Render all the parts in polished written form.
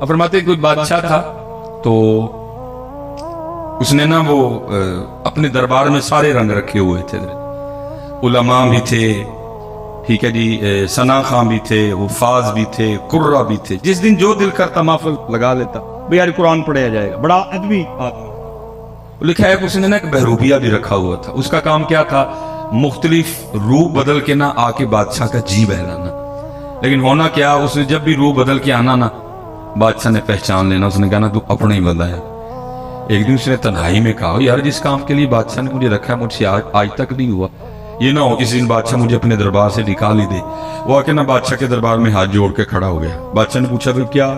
अब फरमाते कोई बादशाह था तो उसने ना वो अपने दरबार में सारे रंग रखे हुए थे, उलमा भी थे, ठीक है जी, सना खां भी थे, हुफाज भी थे, कुर्रा भी थे। जिस दिन जो दिल करता महफिल लगा लेता, भाई यार कुरान पढ़ाया जाएगा, बड़ा अदबी आदमी। लिखा है कि उसने ना एक बहरूपिया भी रखा हुआ था। उसका काम क्या था, मुख्तलिफ रूप बदल के ना आके बादशाह का जी बहलाना। लेकिन होना क्या, उसने जब भी रूप बदल के आना ना, बादशाह ने पहचान लेना। उसने कहा ना तू अपना ही बंदा है। एक दिन उसने तन्हाई में कहा, यार जिस काम के लिए बादशाह ने मुझे रखा है मुझसे आज तक नहीं हुआ, ये ना हो किसी दिन बादशाह मुझे अपने दरबार से निकाल ही दे। वो आके ना बादशाह के दरबार में हाथ जोड़ के खड़ा हो गया। बादशाह ने पूछा भाई क्या?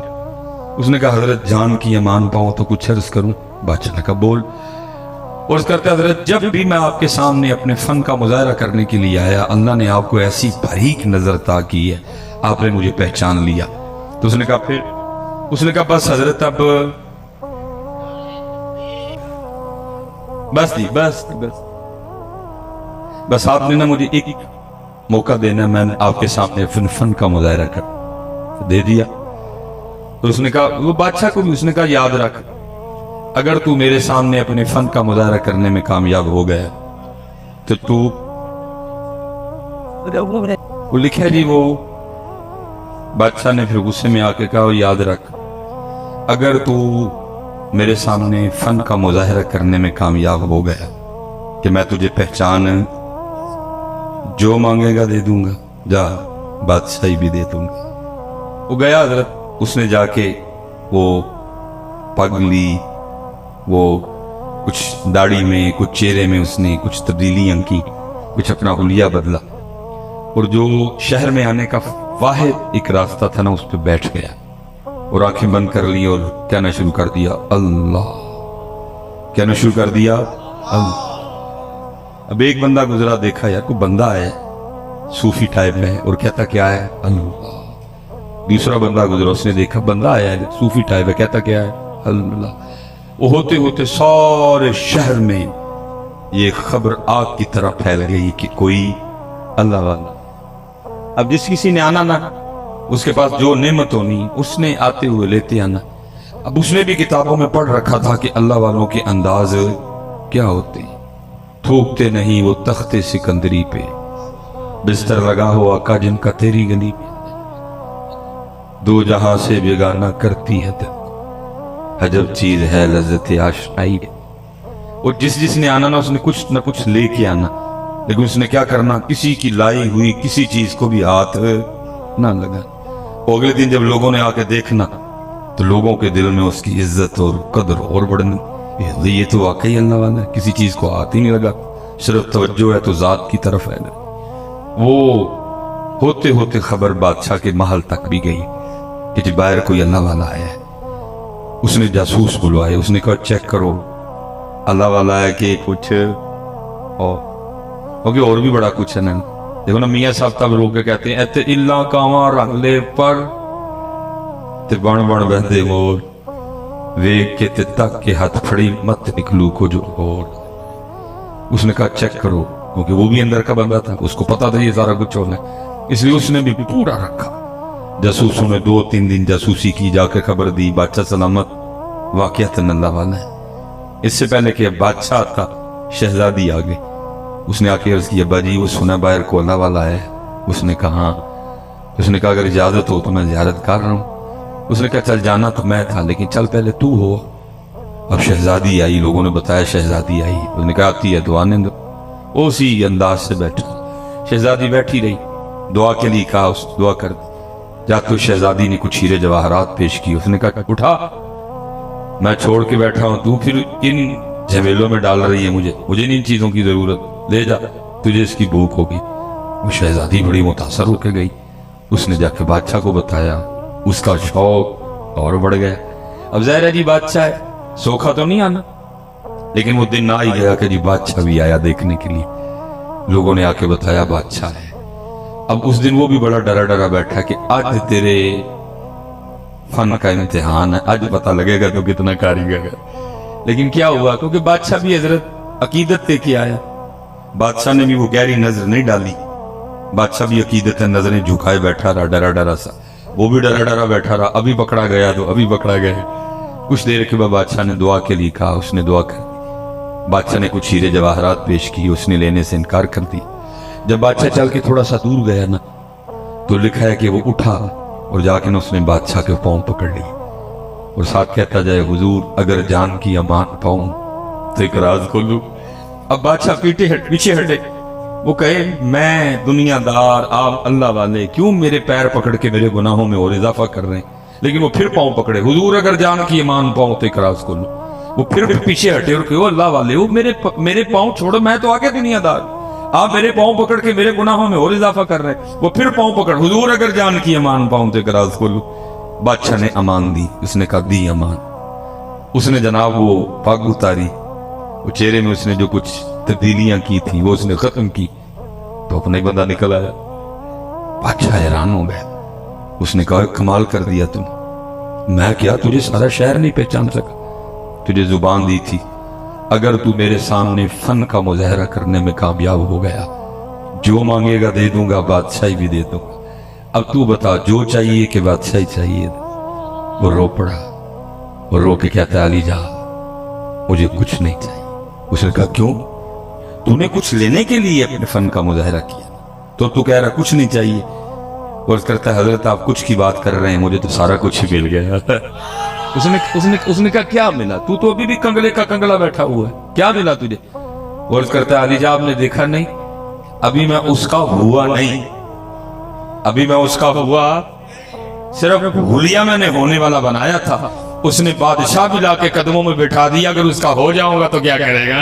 उसने कहा हजरत जान की अमान पाऊं तो कुछ अर्ज करूं। बादशाह ने कहा बोल। और उस करते हजरत जब भी मैं आपके सामने अपने फन का मुजाहरा करने के लिए आया, अल्लाह ने आपको ऐसी बारीक नजर अता की है, आपने मुझे पहचान लिया। तो उसने कहा फिर? उसने कहा बस हजरत अब बस बस आपने ना मुझे एक मौका देना, मैंने आपके सामने फन का मुजाहरा कर दे दिया। तो उसने कहा, वो बादशाह को भी उसने कहा याद रख, अगर तू मेरे सामने अपने फन का मुजाहरा करने में कामयाब हो गया तो तू, वो लिखा जी, वो बादशाह ने फिर गुस्से में आके कहा याद रख, अगर तू मेरे सामने फन का मुजाहरा करने में कामयाब हो गया कि मैं तुझे पहचान जो मांगेगा दे दूंगा, जा बादशाही भी दे दूंगा। वो गया हजरत, उसने जाके वो पग ली, वो कुछ दाढ़ी में कुछ चेहरे में उसने कुछ तब्दीलियां की, कुछ अपना हुलिया बदला, और जो शहर में आने का वाहिद एक रास्ता था ना उस पर बैठ गया और आंखें बंद कर ली और कहना शुरू कर दिया अल्लाह, कहना शुरू कर दिया अल्लाह। अब एक बंदा गुजरा, देखा यार कोई बंदा है सूफी टाइप में और कहता क्या है अल्लाह। दूसरा बंदा गुजरा, उसने देखा बंदा आया है सूफी टाइप है, कहता क्या है अल्लाह। वो होते होते सारे शहर में ये खबर आग की तरह फैल गई कि कोई अल्लाह वाला। अब जिस किसी ने आना ना, उसके पास जो नेमत होनी उसने आते हुए लेते आना। अब उसने भी किताबों में पढ़ रखा था कि अल्लाह वालों के अंदाज क्या होते, थूकते नहीं वो तख्ते सिकंदरी पे, बिस्तर लगा हो आका जिनका तेरी गली पे, दो जहां से बेगाना करती है दिल, अजब चीज है लज्जत आशनाई। और जिसने आना ना उसने कुछ न कुछ लेके आना, लेकिन उसने क्या करना, किसी की लाई हुई किसी चीज को भी हाथ ना लगा। अगले दिन जब लोगों ने आके देखना तो लोगों के दिल में उसकी इज्जत और कदर और बढ़नी, ये तो वाकई अल्लाह वाला है, किसी चीज को हाथ ही नहीं लगा, सिर्फ तवज्जो है तो जात की तरफ है। वो होते होते खबर बादशाह के महल तक भी गई कि जी बाहर कोई अल्लाह वाला आया है। उसने जासूस बुलवाए, उसने कहा चेक करो अल्लाह वाला है कि कुछ और भी बड़ा कुछ है ना। देखो ना मियाँ साहब तब रोक के कहते हैं इत्ते इल्ला कावा रंग ले पर ते बण बण बहदे मोर, वेख के ते तक के हाथ फड़ी मत निकलू को जो और। उसने कहा चेक करो, क्योंकि वो भी अंदर का बंदा था, उसको पता था ये सारा कुछ होना है, इसलिए उसने भी पूरा रखा। जासूसों ने 2-3 दिन जासूसी की, जाकर खबर दी बादशाह सलामत वाकयातन अल्लाह वाला है। इससे पहले कि बादशाह था शहजादी आ गई, उसने आके अर्ज की अब्बा जी वो सुना बाहर को अल्लाह वाला है। उसने कहा उसने कहा अगर इजाजत हो तो मैं ज़ियारत कर रहा हूँ। उसने कहा चल जाना तो मैं था लेकिन चल पहले तू हो। अब शहजादी आई, लोगों ने बताया शहजादी आई, उसने कहा आती है तो आने दो। उसी अंदाज से बैठा, शहजादी बैठी रही, दुआ के लिए कहा उस दुआ कर। जाते शहजादी ने कुछ हीरे जवाहरात पेश की, उसने कहा उठा मैं छोड़ के बैठा हूं, तू फिर इन झमेलों में डाल रही है, मुझे इन चीजों की जरूरत, ले जा तुझे इसकी भूख होगी। वो शहजादी बड़ी मुतासर होकर गई, उसने जाके बादशाह को बताया, उसका शौक और बढ़ गया। अब ज़ाहिर है जी बादशाह है, सोखा तो नहीं आना, लेकिन वो दिन आ ही गया कि जी बादशाह भी आया देखने के लिए। लोगों ने आके बताया बादशाह है। अब उस दिन वो भी बड़ा डरा डरा बैठा कि आज तेरे फन का इम्तिहान है, आज पता लगेगा तो कितना कारीगर है। लेकिन क्या हुआ, क्योंकि बादशाह भी हजरत अकीदत लेके आया, बादशाह ने भी वो गहरी नजर नहीं डाली, बादशाह भी अकीदत नजरें झुकाए बैठा रहा, डरा डरा सा। वो भी डरा डरा बैठा रहा, अभी पकड़ा गया तो अभी पकड़ा गया। कुछ देर के बाद बादशाह ने दुआ के लिए कहा, उसने दुआ कर दी। बादशाह ने कुछ हीरे जवाहरात पेश की, उसने लेने से इनकार कर दिया। जब बादशाह चल के थोड़ा सा दूर गया ना, तो लिखा है कि वो उठा और जाके ना उसने बादशाह के पाँव पकड़ लिए और साथ कहता जाए, हुजूर अगर जान की अमान पाऊं तो एक राज खोलूं। अब बादशाह पीछे हटे, वो कहे मैं दुनियादार, आप अल्लाह वाले क्यों मेरे पैर पकड़ के मेरे गुनाहों में और इजाफा कर रहे हैं। लेकिन वो फिर पाँव पकड़े, हुजूर अगर जान की ईमान पाऊं तो एक राज खोलूं। वो फिर पीछे हटे और कहो, अल्लाह वाले वो मेरे पाँव छोड़ो, मैं तो आगे दुनियादार, आप मेरे पाँव पकड़ के मेरे गुनाहों में और इजाफा कर रहे हैं। वो फिर पाँव पकड़, हुजूर अगर जान की ईमान पाऊं तो एक राज खोलूं। बादशाह ने अमान दी, उसने कहा दी अमान। उसने जनाब वो पग उतारी, वो चेहरे में उसने जो कुछ तब्दीलियां की थी वो उसने खत्म की, तो अपना ही बंदा निकल आया। बादशाह हैरान हो गया, उसने कहा कमाल कर दिया तुम, मैं क्या तुझे सारा शहर नहीं पहचान सका, तुझे जुबान दी थी, अगर तू मेरे सामने फन का मुजाहरा करने में कामयाब हो गया, जो मांगेगा दे दूंगा, बादशाही भी दे दूंगा। अब तू बता जो चाहिए कि बादशाही चाहिए। वो रो पड़ा, वो रो के कहता अली जा मुझे कुछ नहीं चाहिए। उसने कहा क्यों, तूने कुछ लेने के लिए अपने फन का मुजाहरा किया, तो तू कह रहा कुछ नहीं चाहिए। और करता है हजरत आप कुछ की बात कर रहे हैं, मुझे तो सारा कुछ ही मिल गया। उसने कहा क्या मिला, तू तो अभी भी कंगले का कंगला बैठा हुआ है, क्या मिला तुझे। और करता है अली जा आपने देखा नहीं, अभी मैं उसका हुआ नहीं, अभी मैं उसका हुआ सिर्फ हुलिया मैंने होने वाला बनाया था। उसने बादशाह भी लाके कदमों में बिठा दिया, अगर उसका हो जाऊंगा तो क्या करेगा।